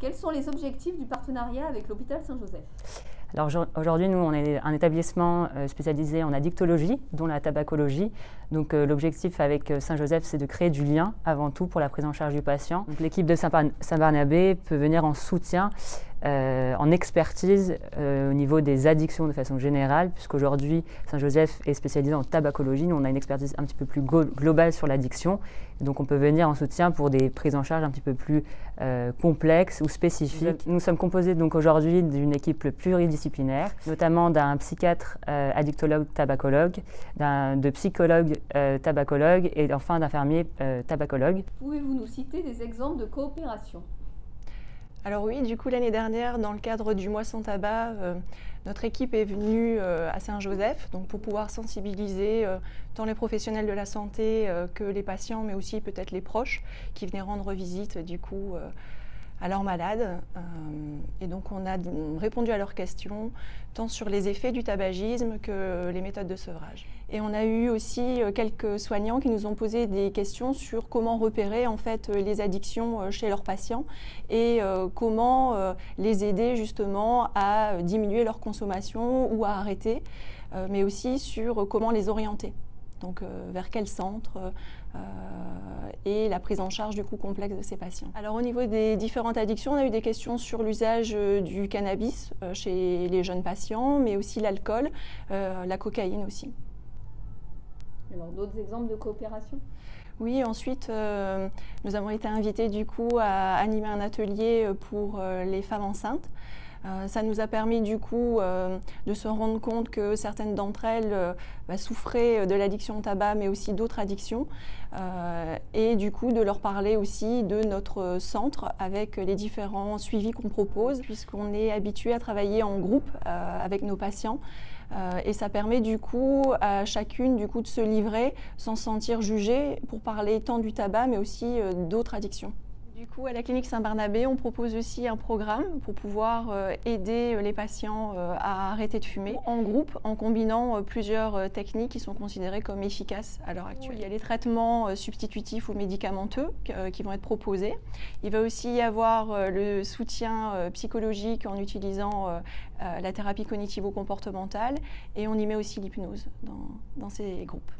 Quels sont les objectifs du partenariat avec l'hôpital Saint-Joseph? Alors aujourd'hui, nous, on est un établissement spécialisé en addictologie, dont la tabacologie. Donc l'objectif avec Saint-Joseph, c'est de créer du lien avant tout pour la prise en charge du patient. L'équipe de Saint-Barnabé peut venir en soutien, en expertise au niveau des addictions de façon générale, puisqu'aujourd'hui, Saint-Joseph est spécialisé en tabacologie. Nous, on a une expertise un petit peu plus globale sur l'addiction. Donc on peut venir en soutien pour des prises en charge un petit peu plus complexes ou spécifiques. Nous sommes composés donc aujourd'hui d'une équipe pluridisciplinaire, notamment d'un psychiatre addictologue tabacologue, de psychologues tabacologues et enfin d'infirmiers tabacologues. Pouvez-vous nous citer des exemples de coopération? Alors oui, du coup l'année dernière, dans le cadre du mois sans tabac, notre équipe est venue à Saint-Joseph donc pour pouvoir sensibiliser tant les professionnels de la santé que les patients, mais aussi peut-être les proches qui venaient rendre visite du coup à leurs malades. Et donc on a répondu à leurs questions, tant sur les effets du tabagisme que les méthodes de sevrage. Et on a eu aussi quelques soignants qui nous ont posé des questions sur comment repérer en fait les addictions chez leurs patients et comment les aider justement à diminuer leur consommation ou à arrêter, mais aussi sur comment les orienter. Donc vers quel centre et la prise en charge du coup complexe de ces patients. Alors au niveau des différentes addictions, on a eu des questions sur l'usage du cannabis chez les jeunes patients, mais aussi l'alcool, la cocaïne aussi. Alors d'autres exemples de coopération? Oui, ensuite nous avons été invités du coup à animer un atelier pour les femmes enceintes. Ça nous a permis du coup de se rendre compte que certaines d'entre elles souffraient de l'addiction au tabac, mais aussi d'autres addictions, et du coup de leur parler aussi de notre centre avec les différents suivis qu'on propose, puisqu'on est habitué à travailler en groupe avec nos patients. Et ça permet du coup à chacune du coup de se livrer sans se sentir jugée pour parler tant du tabac, mais aussi d'autres addictions. Du coup, à la clinique Saint-Barnabé, on propose aussi un programme pour pouvoir aider les patients à arrêter de fumer en groupe, en combinant plusieurs techniques qui sont considérées comme efficaces à l'heure actuelle. Il y a les traitements substitutifs ou médicamenteux qui vont être proposés. Il va aussi y avoir le soutien psychologique en utilisant la thérapie cognitivo-comportementale et on y met aussi l'hypnose dans ces groupes.